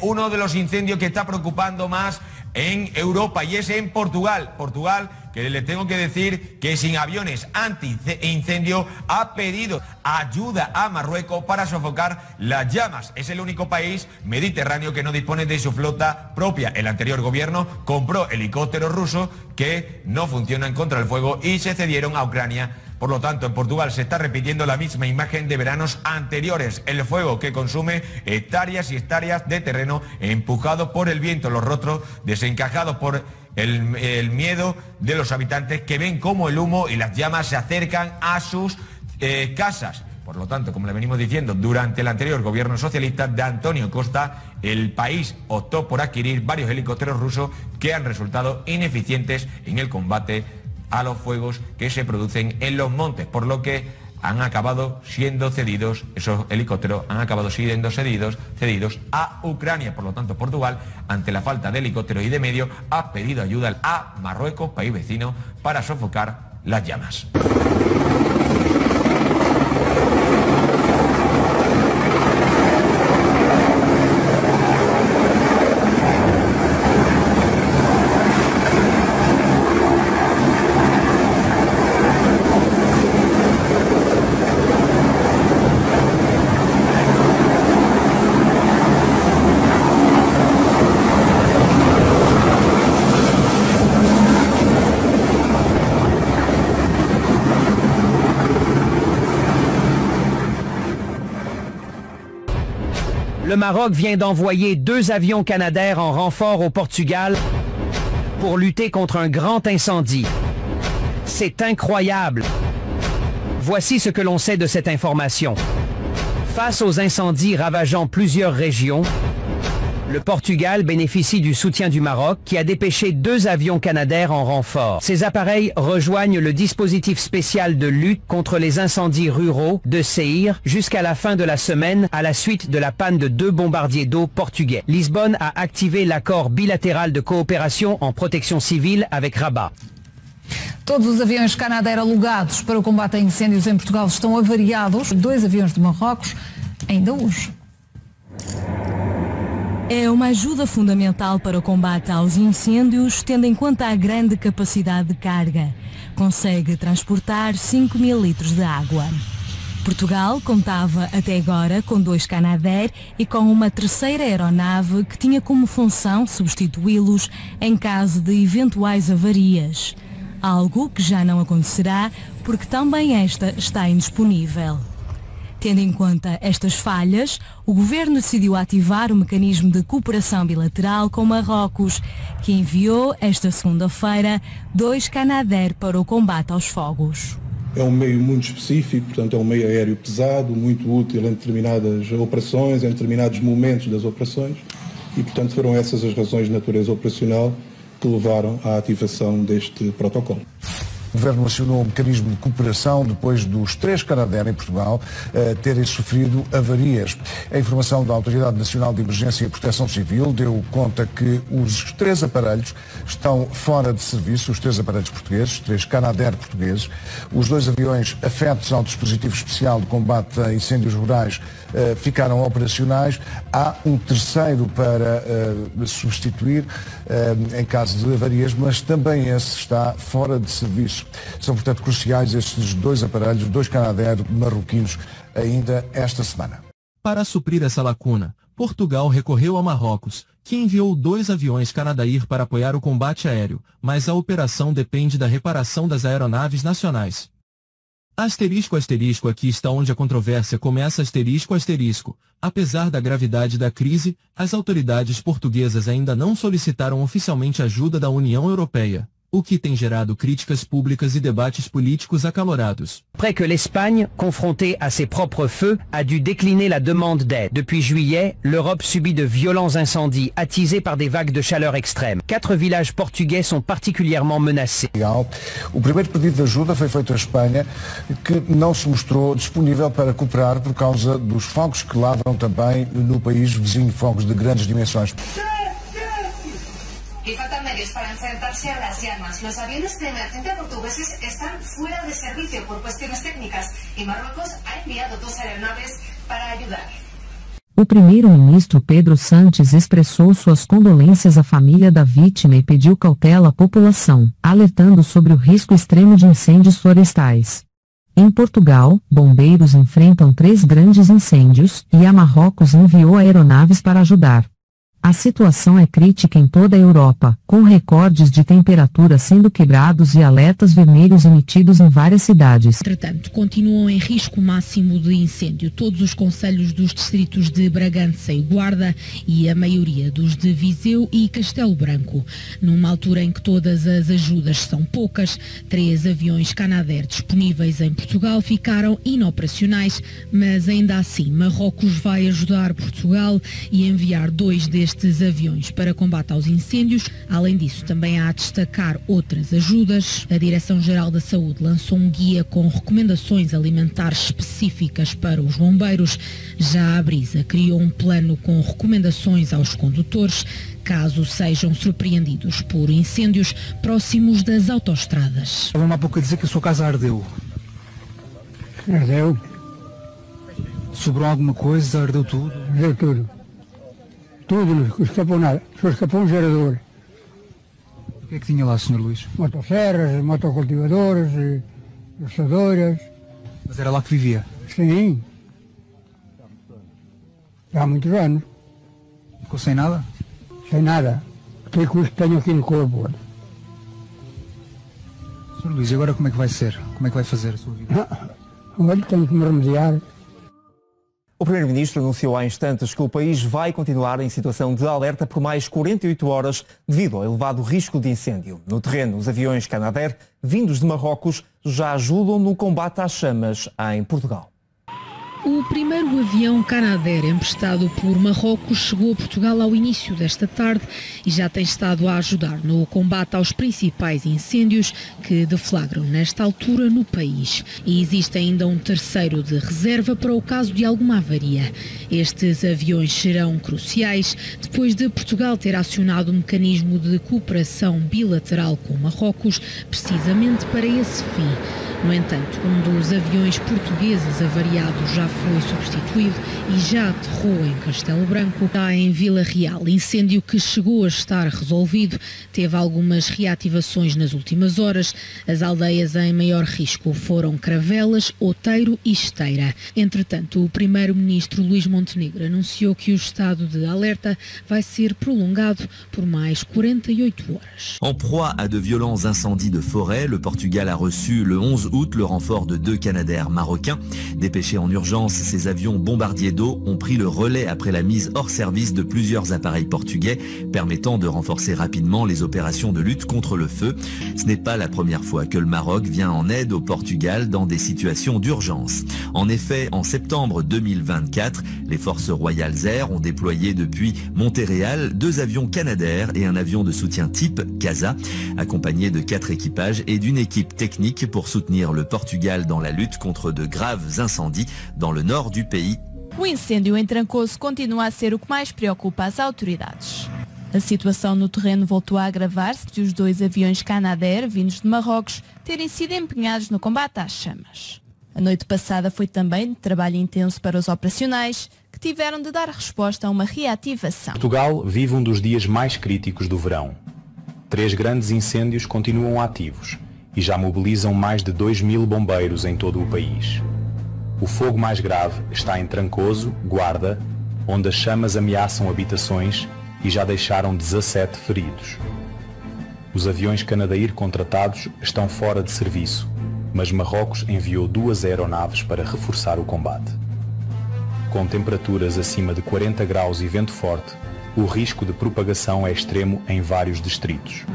Uno de los incendios que está preocupando más en Europa y es en Portugal. Portugal, que le tengo que decir que sin aviones anti-incendio ha pedido ayuda a Marruecos para sofocar las llamas. Es el único país mediterráneo que no dispone de su flota propia. El anterior gobierno compró helicópteros rusos que no funcionan contra el fuego y se cedieron a Ucrania. Por lo tanto, en Portugal se está repitiendo la misma imagen de veranos anteriores. El fuego que consume hectáreas y hectáreas de terreno empujado por el viento, los rostros desencajados por el miedo de los habitantes que ven cómo el humo y las llamas se acercan a sus casas. Por lo tanto, como le venimos diciendo, durante el anterior gobierno socialista de Antonio Costa, el país optó por adquirir varios helicópteros rusos que han resultado ineficientes en el combate a los fuegos que se producen en los montes, por lo que han acabado siendo cedidos, esos helicópteros han acabado siendo cedidos a Ucrania. Por lo tanto, Portugal, ante la falta de helicópteros y de medios, ha pedido ayuda a Marruecos, país vecino, para sofocar las llamas. Le Maroc vient d'envoyer 2 avions Canadair en renfort au Portugal pour lutter contre un grand incendie. C'est incroyable. Voici ce que l'on sait de cette information. Face aux incendies ravageant plusieurs régions, le Portugal bénéficie du soutien du Maroc qui a dépêché 2 avions Canadair en renfort. Ces appareils rejoignent le dispositif spécial de lutte contre les incendies ruraux de Seir jusqu'à la fin de la semaine à la suite de la panne de 2 bombardiers d'eau portugais. Lisbonne a activé l'accord bilatéral de coopération en protection civile avec Rabat. Todos os aviões Canadair alugados para o combate a incêndios em Portugal estão avariados. 2 aviões de Marrocos ainda hoje. É uma ajuda fundamental para o combate aos incêndios, tendo em conta a grande capacidade de carga. Consegue transportar 5.000 litros de água. Portugal contava até agora com 2 Canadair e com uma 3ª aeronave que tinha como função substituí-los em caso de eventuais avarias. Algo que já não acontecerá porque também esta está indisponível. Tendo em conta estas falhas, o Governo decidiu ativar o mecanismo de cooperação bilateral com Marrocos, que enviou esta segunda-feira 2 Canadair para o combate aos fogos. É um meio muito específico, portanto é um meio aéreo pesado, muito útil em determinadas operações, em determinados momentos das operações e, portanto, foram essas as razões de natureza operacional que levaram à ativação deste protocolo. O Governo acionou um mecanismo de cooperação depois dos 3 Canadair em Portugal terem sofrido avarias. A informação da Autoridade Nacional de Emergência e Proteção Civil deu conta que os 3 aparelhos estão fora de serviço, os 3 aparelhos portugueses, 3 Canadair portugueses. Os 2 aviões afetos ao dispositivo especial de combate a incêndios rurais ficaram operacionais. Há um 3º para substituir em caso de avarias, mas também esse está fora de serviço. São, portanto, cruciais estes 2 aparelhos, 2 Canadair marroquinos, ainda esta semana. Para suprir essa lacuna, Portugal recorreu a Marrocos, que enviou 2 aviões Canadair para apoiar o combate aéreo, mas a operação depende da reparação das aeronaves nacionais. Asterisco, asterisco, aqui está onde a controvérsia começa, asterisco, asterisco. Apesar da gravidade da crise, as autoridades portuguesas ainda não solicitaram oficialmente ajuda da União Europeia, o que tem gerado críticas públicas e debates políticos acalorados. Après que l'Espagne, confrontée à ses propres feux, a dû décliner la demande d'aide. Depuis juillet, l'Europe subit de violents incendies attisés par des vagues de chaleur extrêmes. 4 villages portugais sont particulièrement menacés. O primeiro pedido de ajuda foi feito à Espanha, que não se mostrou disponível para cooperar por causa dos fogos que lavram também no país vizinho, fogos de grandes dimensões. Quizá también es para enfrentarse a las llamas. Los aviones de emergencia portugueses están fuera de servicio por cuestiones técnicas y Marruecos ha enviado 2 aeronaves para ayudar. O primeiro-ministro Pedro Sánchez expressou suas condolências à família da vítima e pediu cautela à população, alertando sobre o risco extremo de incêndios florestais. Em Portugal, bombeiros enfrentam 3 grandes incêndios, e a Marrocos enviou aeronaves para ajudar. A situação é crítica em toda a Europa, com recordes de temperatura sendo quebrados e alertas vermelhos emitidos em várias cidades. Entretanto, continuam em risco máximo de incêndio todos os concelhos dos distritos de Bragança e Guarda e a maioria dos de Viseu e Castelo Branco. Numa altura em que todas as ajudas são poucas, 3 aviões Canadair disponíveis em Portugal ficaram inoperacionais, mas ainda assim Marrocos vai ajudar Portugal e enviar 2 destes aviões para combate aos incêndios. Além disso, também há a destacar outras ajudas. A Direção-Geral da Saúde lançou um guia com recomendações alimentares específicas para os bombeiros. Já a Brisa criou um plano com recomendações aos condutores, caso sejam surpreendidos por incêndios próximos das autoestradas. Estava-me há pouco a dizer que a sua casa ardeu. Ardeu? Sobrou alguma coisa? Ardeu tudo? Ardeu tudo. Tudo, não escapou nada. Só escapou um gerador. O que é que tinha lá, Sr. Luís? Motosserras, motocultivadoras, roçadoras. Mas era lá que vivia? Sim. Já há muitos anos. Ficou sem nada? Sem nada. Que custo tenho aqui no corpo? Sr. Luís, e agora como é que vai ser? Como é que vai fazer a sua vida? Olha, tenho que me remediar. O Primeiro-Ministro anunciou há instantes que o país vai continuar em situação de alerta por mais 48 horas devido ao elevado risco de incêndio. No terreno, os aviões Canadair, vindos de Marrocos, já ajudam no combate às chamas em Portugal. O primeiro avião Canadair emprestado por Marrocos chegou a Portugal ao início desta tarde e já tem estado a ajudar no combate aos principais incêndios que deflagram nesta altura no país. E existe ainda um terceiro de reserva para o caso de alguma avaria. Estes aviões serão cruciais depois de Portugal ter acionado um mecanismo de cooperação bilateral com Marrocos precisamente para esse fim. No entanto, um dos aviões portugueses avariados já foi substituído e já aterrou em Castelo Branco. Já em Vila Real, incêndio que chegou a estar resolvido, teve algumas reativações nas últimas horas. As aldeias em maior risco foram Cravelas, Outeiro e Esteira. Entretanto, o primeiro-ministro Luís Montenegro anunciou que o estado de alerta vai ser prolongado por mais 48 horas. En proie à de violents incendies de forêt, le Portugal a reçu le 11 août le renfort de 2 Canadair marocains. Dépêchés en urgence, ces avions bombardiers d'eau ont pris le relais après la mise hors service de plusieurs appareils portugais, permettant de renforcer rapidement les opérations de lutte contre le feu. Ce n'est pas la première fois que le Maroc vient en aide au Portugal dans des situations d'urgence. En effet, en septembre 2024, les forces royales air ont déployé depuis Montréal 2 avions Canadair et un avion de soutien type Casa, accompagnés de 4 équipages et d'une équipe technique pour soutenir le Portugal dans la lutte contre de graves incendies dans le nord du pays. O incêndio em Trancoso continua a ser o que mais preocupa as autoridades. A situação no terreno voltou a agravar-se de os 2 aviões Canadair vindos de Marrocos terem sido empenhados no combate às chamas. A noite passada foi também de trabalho intenso para os operacionais, que tiveram de dar resposta a uma reativação. Portugal vive um dos dias mais críticos do verão. 3 grandes incêndios continuam ativos e já mobilizam mais de 2.000 bombeiros em todo o país. O fogo mais grave está em Trancoso, Guarda, onde as chamas ameaçam habitações e já deixaram 17 feridos. Os aviões Canadair contratados estão fora de serviço, mas Marrocos enviou 2 aeronaves para reforçar o combate. Com temperaturas acima de 40 graus e vento forte, o risco de propagação é extremo em vários distritos.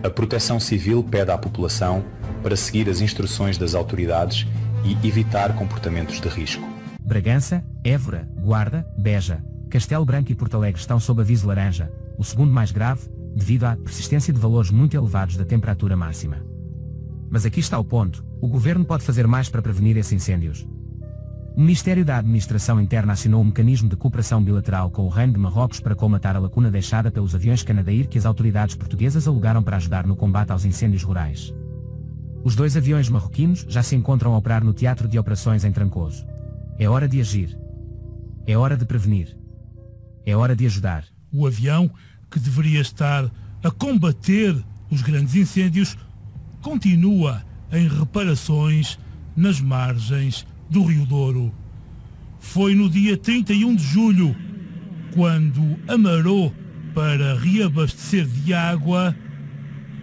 A Proteção Civil pede à população para seguir as instruções das autoridades e evitar comportamentos de risco. Bragança, Évora, Guarda, Beja, Castelo Branco e Porto Alegre estão sob aviso laranja, o segundo mais grave, devido à persistência de valores muito elevados da temperatura máxima. Mas aqui está o ponto: o governo pode fazer mais para prevenir esses incêndios. O Ministério da Administração Interna assinou um mecanismo de cooperação bilateral com o Reino de Marrocos para colmatar a lacuna deixada pelos aviões Canadair que as autoridades portuguesas alugaram para ajudar no combate aos incêndios rurais. Os 2 aviões marroquinos já se encontram a operar no Teatro de Operações em Trancoso. É hora de agir. É hora de prevenir. É hora de ajudar. O avião, que deveria estar a combater os grandes incêndios, continua em reparações nas margens do Rio Douro. Foi no dia 31 de julho, quando amarou para reabastecer de água,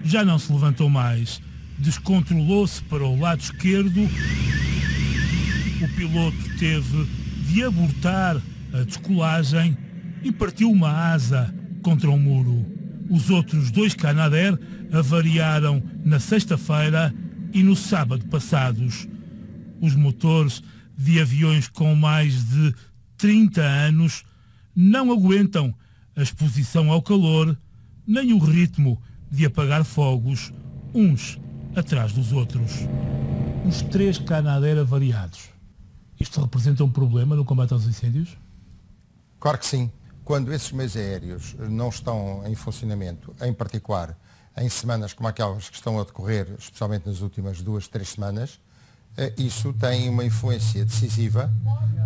já não se levantou mais. Descontrolou-se para o lado esquerdo. O piloto teve de abortar a descolagem e partiu uma asa contra um muro. Os outros 2 Canadair avariaram na sexta-feira e no sábado passados. Os motores de aviões com mais de 30 anos não aguentam a exposição ao calor nem o ritmo de apagar fogos uns atrás dos outros. Os 3 Canadair avariados. Isto representa um problema no combate aos incêndios? Claro que sim. Quando esses meios aéreos não estão em funcionamento, em particular em semanas como aquelas que estão a decorrer, especialmente nas últimas 2, 3 semanas, isso tem uma influência decisiva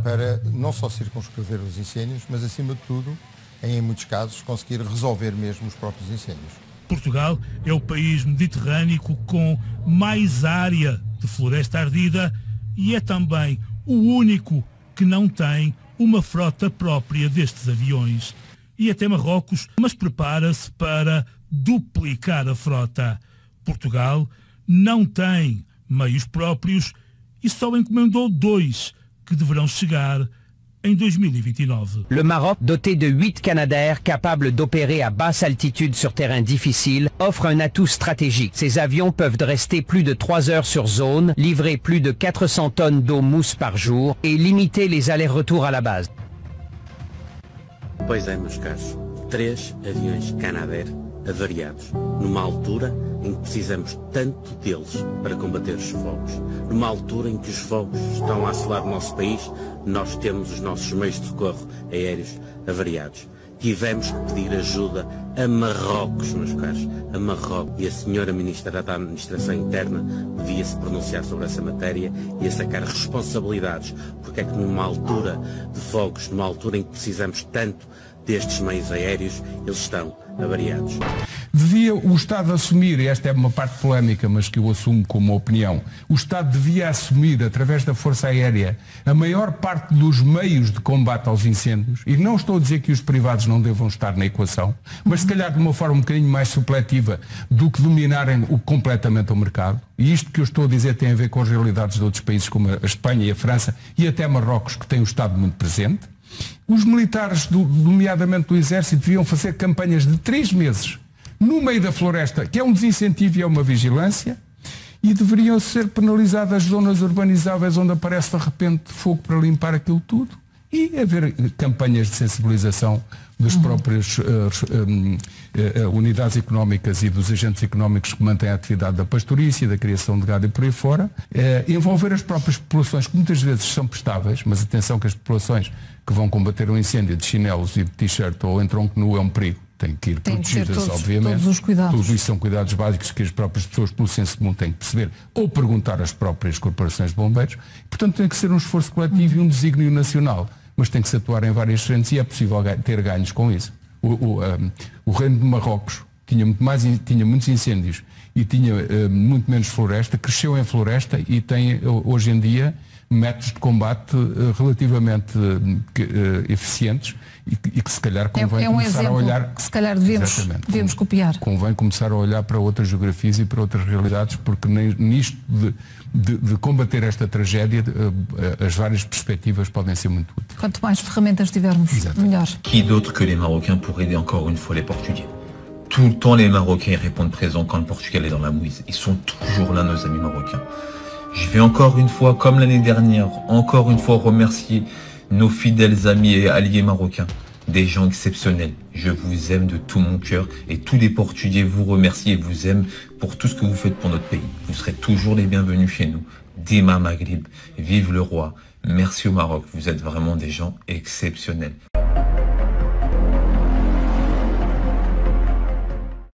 para não só circunscrever os incêndios, mas acima de tudo, em muitos casos, conseguir resolver mesmo os próprios incêndios. Portugal é o país mediterrâneo com mais área de floresta ardida e é também o único que não tem uma frota própria destes aviões. E até Marrocos, mas prepara-se para duplicar a frota. Portugal não tem meios próprios e só encomendou 2 que deverão chegar em 2029. Le Maroc, doté de 8 Canadair capables d'opérer à basse altitude sur terrain difficile, offre un atout stratégique. Ces avions peuvent rester plus de 3 heures sur zone, livrer plus de 400 tonnes d'eau mousse par jour et limiter les allers-retours à la base. Pois é, meus caros, 3 aviões Canadair avariados, numa altura em que precisamos tanto deles para combater os fogos. Numa altura em que os fogos estão a assolar o nosso país, nós temos os nossos meios de socorro aéreos avariados. Tivemos que pedir ajuda a Marrocos, meus caros, a Marrocos. E a senhora Ministra da Administração Interna devia se pronunciar sobre essa matéria e a sacar responsabilidades, porque é que numa altura de fogos, numa altura em que precisamos tanto destes meios aéreos, eles estão avariados. Devia o Estado assumir, e esta é uma parte polémica, mas que eu assumo como uma opinião, o Estado devia assumir, através da Força Aérea, a maior parte dos meios de combate aos incêndios, e não estou a dizer que os privados não devam estar na equação, mas se calhar de uma forma um bocadinho mais supletiva do que dominarem completamente o mercado, e isto que eu estou a dizer tem a ver com as realidades de outros países como a Espanha e a França, e até Marrocos, que tem o Estado muito presente. Os militares, nomeadamente do Exército, deviam fazer campanhas de 3 meses no meio da floresta, que é um desincentivo e é uma vigilância, e deveriam ser penalizadas as zonas urbanizáveis onde aparece de repente fogo para limpar aquilo tudo, e haver campanhas de sensibilização das próprias unidades económicas e dos agentes económicos que mantêm a atividade da pastorícia, da criação de gado e por aí fora, envolver as próprias populações, que muitas vezes são prestáveis, mas atenção que as populações que vão combater um incêndio de chinelos e de t-shirt ou em tronco nu é um perigo, têm que ir protegidas, obviamente. Todos os cuidados. Tudo isso são cuidados básicos que as próprias pessoas, pelo senso comum, têm que perceber ou perguntar às próprias corporações de bombeiros. Portanto, tem que ser um esforço coletivo e um desígnio nacional, mas tem que se atuar em várias frentes e é possível ter ganhos com isso. O Reino de Marrocos tinha muitos incêndios e tinha muito menos floresta, cresceu em floresta e tem hoje em dia métodos de combate relativamente eficientes e que se calhar convém começar a olhar... que se calhar devemos copiar. Convém começar a olhar para outras geografias e para outras realidades, porque nisto de combater esta tragédia, as várias perspectivas podem ser muito úteis. Quanto mais ferramentas tivermos, melhor. Qui d'autre que les Marocains pour aider encore une fois les Portugais? Tout le temps les Marocains répondent présents quand le Portugal est dans la mouise. Ils sont toujours là, nos amis marocains. Je vais encore une fois, comme l'année dernière, encore une fois remercier nos fidèles amis et alliés marocains. Des gens exceptionnels. Je vous aime de tout mon cœur et tous les Portugais vous remercient et vous aiment pour tout ce que vous faites pour notre pays. Vous serez toujours les bienvenus chez nous. Dima Maghrib, vive le roi, Merci au Maroc, vous êtes vraiment des gens exceptionnels.